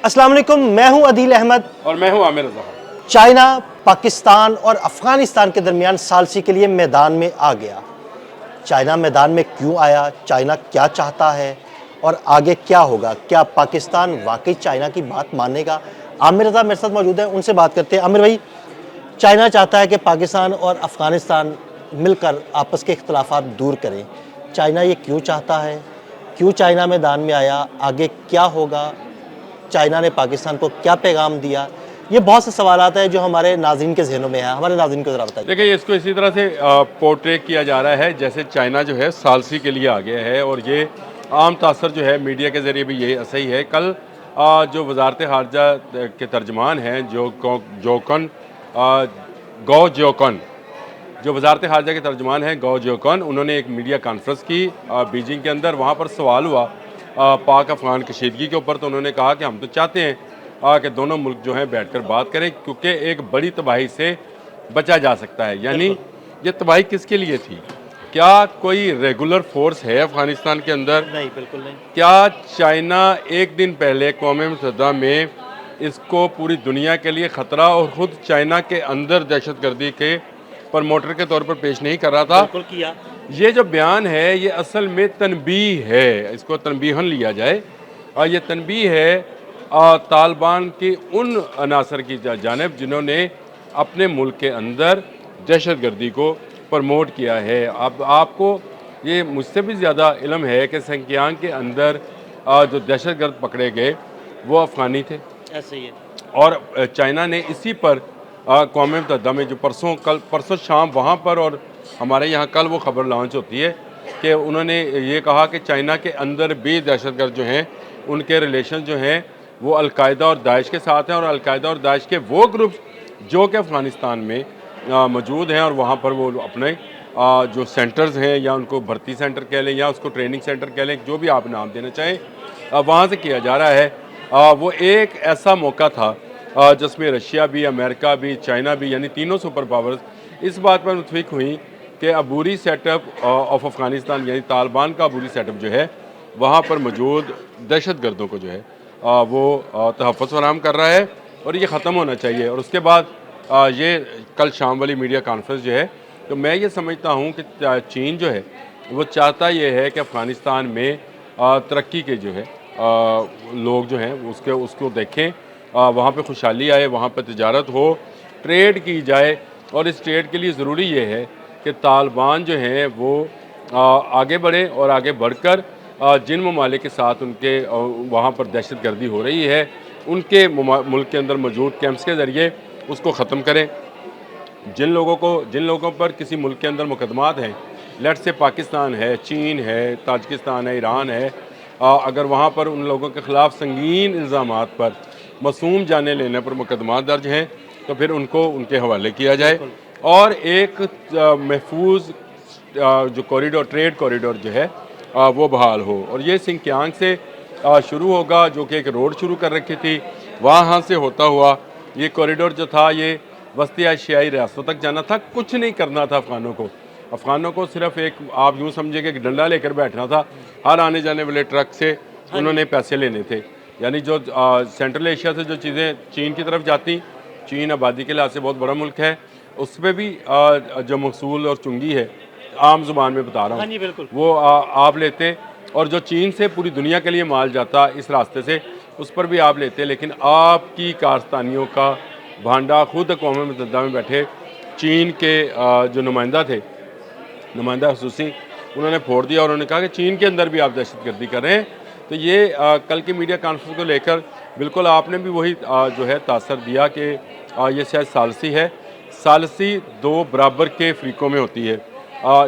अस्सलाम वालेकुम, मैं हूं अदील अहमद और मैं हूं आमिर रज़ा। चाइना, पाकिस्तान और अफ़गानिस्तान के दरमियान सालसी के लिए मैदान में आ गया। चाइना मैदान में क्यों आया, चाइना क्या चाहता है और आगे क्या होगा? क्या पाकिस्तान वाकई चाइना की बात मानेगा? आमिर रज़ा मेरे साथ मौजूद हैं, उनसे बात करते हैं। आमिर भाई, चाइना चाहता है कि पाकिस्तान और अफ़गानिस्तान मिलकर आपस के इख्तलाफात दूर करें। चाइना ये क्यों चाहता है? क्यों चाइना मैदान में आया? आगे क्या होगा? चाइना ने पाकिस्तान को क्या पैगाम दिया? ये बहुत से सवालात हैं जो हमारे नाज़रीन के ज़हनों में हैं। हमारे नाज़रीन को ज़रा बताइए। देखिए, इसको इसी तरह से पोर्ट्रे किया जा रहा है जैसे चाइना जो है सालसी के लिए आ गया है, और ये आम तासर जो है मीडिया के ज़रिए भी ये ऐसा ही है। कल जो वजारत खारजा के तर्जमान हैं जोकन गौ जोकन, जो वजारत खारजा के तर्जमान हैं गौ जोकन, उन्होंने एक मीडिया कॉन्फ्रेंस की बीजिंग के अंदर। वहाँ पर सवाल हुआ पाक अफ़गान कशीदगी के ऊपर, तो उन्होंने कहा कि हम तो चाहते हैं कि दोनों मुल्क जो हैं बैठकर बात करें, क्योंकि एक बड़ी तबाही से बचा जा सकता है। यानी ये तबाही किसके लिए थी? क्या कोई रेगुलर फोर्स है अफ़गानिस्तान के अंदर? नहीं, बिल्कुल नहीं। क्या चाइना एक दिन पहले अक़वाम मुत्तहिदा में इसको पूरी दुनिया के लिए ख़तरा और ख़ुद चाइना के अंदर दहशतगर्दी के प्रमोटर के तौर पर पेश नहीं कर रहा था? बिल्कुल किया। ये जो बयान है ये असल में तनबीह है, इसको तनबीहन लिया जाए। और ये तनबीह है तालिबान की उन अनासर की जानिब जिन्होंने अपने मुल्क के अंदर दहशतगर्दी को प्रमोट किया है। अब आपको ये मुझसे भी ज़्यादा इल्म है कि संक्यांग के अंदर जो दहशतगर्द पकड़े गए वो अफ़गानी थे, ऐसे ही है। और चाइना ने इसी पर अक़वाम मुत्तहिदा में जो परसों शाम वहाँ पर और हमारे यहाँ कल वो ख़बर लॉन्च होती है कि उन्होंने ये कहा कि चाइना के अंदर भी दहशतगर्द जो हैं उनके रिलेशन जो हैं वो अलकायदा और दाइश के साथ हैं, और अलकायदा और दाइश के वो ग्रुप्स जो कि अफ़गानिस्तान में मौजूद हैं, और वहाँ पर वो अपने जो सेंटर्स हैं, या उनको भर्ती सेंटर कह लें या उसको ट्रेनिंग सेंटर कह लें, जो भी आप नाम देना चाहें, वहाँ से किया जा रहा है। वो एक ऐसा मौका था जिसमें रशिया भी, अमेरिका भी, चाइना भी, यानी तीनों सुपर पावर्स इस बात पर मुतफिक हुई कि अबूरी सेटअप ऑफ अफ़गानिस्तान, यानी तालिबान का अबूरी सेटअप जो है वहाँ पर मौजूद दहशतगर्दों को जो है वो तहफ़्फ़ुज़ फराहम कर रहा है, और ये ख़त्म होना चाहिए। और उसके बाद ये कल शाम वाली मीडिया कॉन्फ्रेंस जो है, तो मैं ये समझता हूँ कि चीन जो है वो चाहता ये है कि अफ़गानिस्तान में तरक्की के जो है लोग जो हैं उसको देखें, वहाँ पे खुशहाली आए, वहाँ पर तिजारत हो, ट्रेड की जाए। और इस ट्रेड के लिए ज़रूरी ये है कि तालिबान जो हैं वो आगे बढ़े, और आगे बढ़कर जिन ममालिक के साथ उनके वहाँ पर दहशतगर्दी हो रही है उनके मुल्क के अंदर मौजूद कैंप्स के ज़रिए उसको ख़त्म करें। जिन लोगों पर किसी मुल्क के अंदर मुकदमात हैं, लेट से पाकिस्तान है, चीन है, ताजिकिस्तान है, ईरान है, अगर वहाँ पर उन लोगों के ख़िलाफ़ संगीन इल्ज़ामात पर मासूम जाने लेने पर मुकदमा दर्ज हैं, तो फिर उनको उनके हवाले किया जाए, और एक महफूज जो कॉरिडोर, ट्रेड कॉरिडोर जो है वो बहाल हो। और ये सिंकियांग से शुरू होगा, जो कि एक रोड शुरू कर रखी थी, वहाँ से होता हुआ ये कॉरिडोर जो था ये वस्ती एशियाई रियासतों तक जाना था। कुछ नहीं करना था अफ़गानों को सिर्फ एक, आप यूँ समझिए कि डंडा लेकर बैठना था। हर आने जाने वाले ट्रक से उन्होंने पैसे लेने थे। यानी जो सेंट्रल एशिया से जो चीज़ें चीन की तरफ जाती, चीन आबादी के लिहाज से बहुत बड़ा मुल्क है, उसमें भी जो महसूल और चुंगी है, आम ज़ुबान में बता रहा हूँ, वो आप लेते, और जो चीन से पूरी दुनिया के लिए माल जाता इस रास्ते से, उस पर भी आप लेते। लेकिन आपकी कारस्तानियों का भांडा खुद अक़वाम मुत्तहिदा में बैठे चीन के जो नुमाइंदा खसूसी, उन्होंने फोड़ दिया, और उन्होंने कहा कि चीन के अंदर भी आप दहशतगर्दी कर रहे हैं। तो ये कल की मीडिया कॉन्फ्रेंस को लेकर बिल्कुल आपने भी वही जो है तासर दिया कि ये शायद सालसी है। सालसी दो बराबर के फ़रीक़ों में होती है।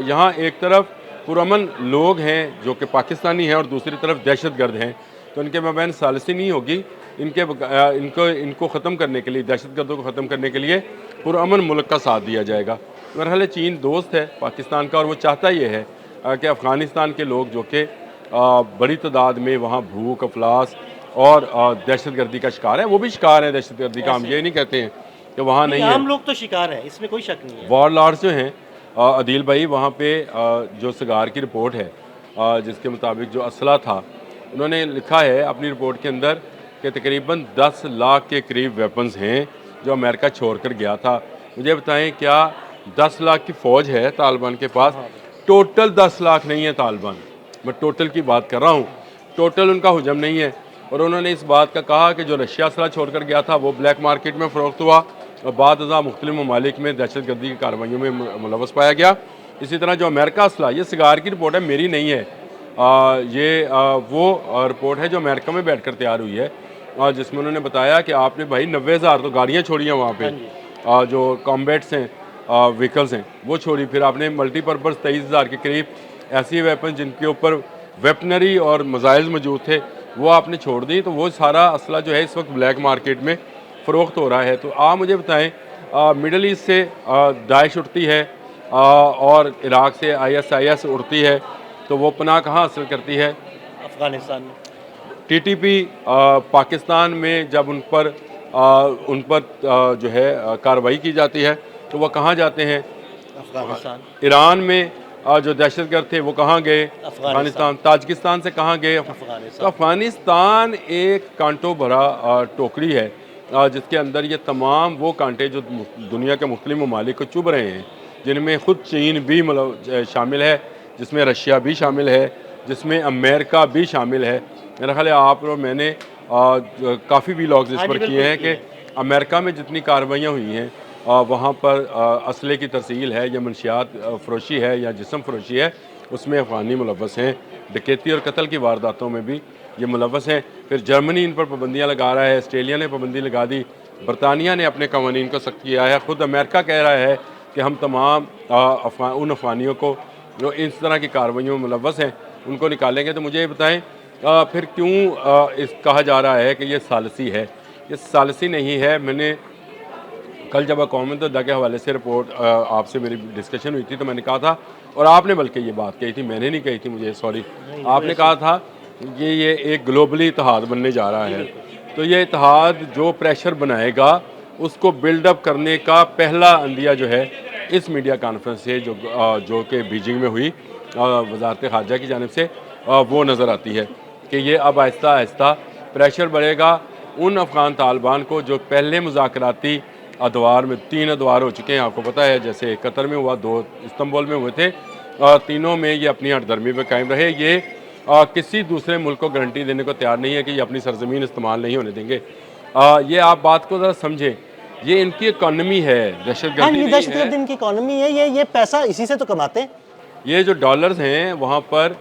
यहाँ एक तरफ पुरअमन लोग हैं जो कि पाकिस्तानी हैं, और दूसरी तरफ दहशतगर्द हैं, तो इनके माबैन सालसी नहीं होगी। इनको ख़त्म करने के लिए, दहशतगर्दों को ख़त्म करने के लिए पुरअमन मुल्क का साथ दिया जाएगा। बहरहाल चीन दोस्त है पाकिस्तान का, और वो चाहता ये है कि अफ़गानिस्तान के लोग जो कि बड़ी तादाद में वहाँ भूख, अफलास और दहशतगर्दी का शिकार है, वो भी शिकार है दहशतगर्दी का। हम ये नहीं कहते हैं कि वहाँ नहीं है, आम लोग तो शिकार है, इसमें कोई शक नहीं है। वॉर लॉर्ड्स जो हैं अदील भाई, वहाँ पे जो सगार की रिपोर्ट है जिसके मुताबिक जो असला था, उन्होंने लिखा है अपनी रिपोर्ट के अंदर कि तकरीबन 10 लाख के करीब वेपन्स हैं जो अमेरिका छोड़ कर गया था। मुझे बताएं, क्या 10 लाख की फ़ौज है तालिबान के पास? टोटल 10 लाख नहीं है तालिबान, मैं टोटल की बात कर रहा हूँ। टोटल उनका हुजम नहीं है। और उन्होंने इस बात का कहा कि जो रशिया असला छोड़ कर गया था वो ब्लैक मार्केट में फ़रोख्त हुआ और बाद अज़ा मुख्तलिफ ममालिक में दहशत गर्दी की कार्रवाइयों में मुलव्वस पाया गया। इसी तरह जो अमेरिका असला, ये सिगार की रिपोर्ट है, मेरी नहीं है। वो रिपोर्ट है जो अमेरिका में बैठ कर तैयार हुई है, जिसमें उन्होंने बताया कि आपने भाई 90,000 तो गाड़ियाँ छोड़ी हैं वहाँ पे, जो कॉम्बैट्स हैं, व्हीकल्स हैं, वो छोड़ी। फिर आपने मल्टीपर्पज़ 23,000 के करीब ऐसी वेपन जिनके ऊपर वेपनरी और मिसाइल्स मौजूद थे वो आपने छोड़ दी। तो वो सारा असला जो है इस वक्त ब्लैक मार्केट में फ़रोख्त हो रहा है। तो आप मुझे बताएं, मिडल ईस्ट से दाइश उठती है और इराक़ से ISIS उड़ती है, तो वो पनाह कहाँ हासिल करती है? अफ़गानिस्तान में। TTP पाकिस्तान में जब उन पर जो है कार्रवाई की जाती है तो वह कहाँ जाते हैं? अफ़गानिस्तान। ईरान में जो दहशतगर्द थे वो कहाँ गए? अफ़गानिस्तान। ताजिकिस्तान से कहाँ गए? तो अफ़गानिस्तान एक कांटों भरा टोकरी है, जिसके अंदर ये तमाम वो कांटे जो दुनिया के मुख्तलिफ ममालिक को चुभ रहे हैं, जिनमें ख़ुद चीन भी मतलब शामिल है, जिसमें रशिया भी शामिल है, जिसमें अमेरिका भी शामिल है। मेरा ख्याल है आप और मैंने काफ़ी व्लॉग्स इस पर किए हैं कि अमेरिका में जितनी कार्रवाइयाँ हुई हैं वहाँ पर असले की तरसील है या मनशियात फ़रोशी है या जिस्म फ़रोशी है, उसमें अफ़गानी मुलव्वस हैं। डकैती और कत्ल की वारदातों में भी ये मुलव्वस हैं। फिर जर्मनी इन पर पाबंदियाँ लगा रहा है, ऑस्ट्रेलिया ने पाबंदी लगा दी, बरतानिया ने अपने कवानीन को सख्त किया है, ख़ुद अमेरिका कह रहा है कि हम तमाम उन अफ़गानियों को जो इस तरह की कार्रवाइयों में मुलव्वस हैं उनको निकालेंगे। तो मुझे ये बताएं, फिर क्यों इस कहा जा रहा है कि ये सालसी है? ये सालसी नहीं है। मैंने कल जब अक़वाम मुत्तहिदा के हवाले से रिपोर्ट आपसे मेरी डिस्कशन हुई थी तो मैंने कहा था, और आपने बल्कि ये बात कही थी, मैंने नहीं कही थी, मुझे सॉरी, आपने कहा था कि ये एक ग्लोबली इत्तेहाद बनने जा रहा है। तो ये इत्तेहाद जो प्रेशर बनाएगा उसको बिल्डअप करने का पहला अंदिया जो है इस मीडिया कॉन्फ्रेंस से जो कि बीजिंग में हुई वज़ारत ख़ारजा की जानिब से, वो नज़र आती है कि ये अब आहिस्ता आहिस्ता प्रेशर बढ़ेगा उन अफ़गान तालिबान को जो पहले मुज़ाकराती अदवार में 3 अदवार हो चुके हैं, आपको पता है, जैसे कतर में हुआ, 2 इस्तांबुल में हुए थे, तीनों में ये अपनी हटदर्मी पर कायम रहे। ये किसी दूसरे मुल्क को गारंटी देने को तैयार नहीं है कि ये अपनी सरजमीन इस्तेमाल नहीं होने देंगे। ये आप बात को ज़रा समझें, ये इनकी इकॉनमी है, दहशतगर्दी इनकी इकॉनमी है, ये पैसा इसी से तो कमाते हैं। ये जो डॉलर्स हैं वहाँ पर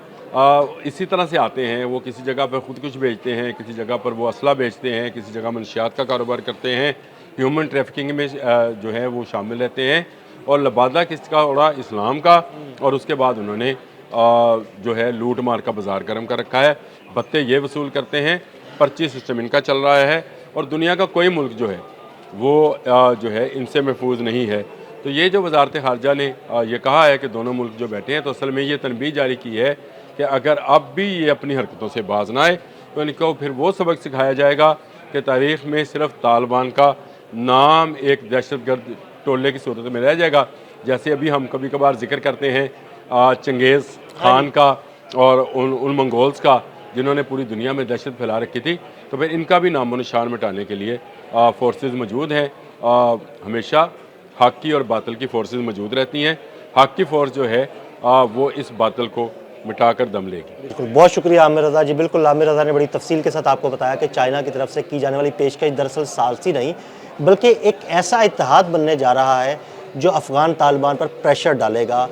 इसी तरह से आते हैं। वो किसी जगह पर ख़ुद कुछ बेचते हैं, किसी जगह पर वो असला बेचते हैं, किसी जगह मनशियात का कारोबार करते हैं, ह्यूमन ट्रैफिकिंग में जो है वो शामिल रहते हैं। और लबादा किसका उड़ा? इस्लाम का। और उसके बाद उन्होंने जो है लूट मार का बाज़ार गर्म कर रखा है। भत्ते ये वसूल करते हैं, पर्ची सिस्टम इनका चल रहा है, और दुनिया का कोई मुल्क जो है वो जो है इनसे महफूज नहीं है। तो ये जो वज़ारत ख़ारजा ने ये कहा है कि दोनों मुल्क जो बैठे हैं, तो असल में ये तनबीह जारी की है कि अगर अब भी ये अपनी हरकतों से बाज ना आए तो इनको फिर वो सबक सिखाया जाएगा कि तारीख़ में सिर्फ तालिबान का नाम एक दहशतगर्द टोले की सूरत में रह जाएगा। जैसे अभी हम कभी कभार जिक्र करते हैं चंगेज़ खान का और उन मंगोल्स का, जिन्होंने पूरी दुनिया में दहशत फैला रखी थी। तो फिर इनका भी नामो निशान मिटाने के लिए फोर्सेस मौजूद हैं। हमेशा हक़ की और बातिल की फोर्सेस मौजूद रहती हैं। हक़ की फोर्स जो है वो इस बातिल को मिटाकर दम लेगी। बिल्कुल, बहुत शुक्रिया आमिर रज़ा जी। बिल्कुल, आमिर रज़ा ने बड़ी तफसील के साथ आपको बताया कि चाइना की तरफ से की जाने वाली पेशकश दरअसल सालसी नहीं बल्कि एक ऐसा इत्तेहाद बनने जा रहा है जो अफ़गान तालिबान पर प्रेशर डालेगा,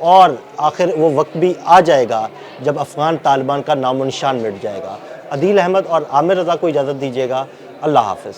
और आखिर वो वक्त भी आ जाएगा जब अफ़गान तालिबान का नामो निशान मिट जाएगा। अदील अहमद और आमिर रज़ा को इजाज़त दीजिएगा। अल्लाह हाफ़िज़।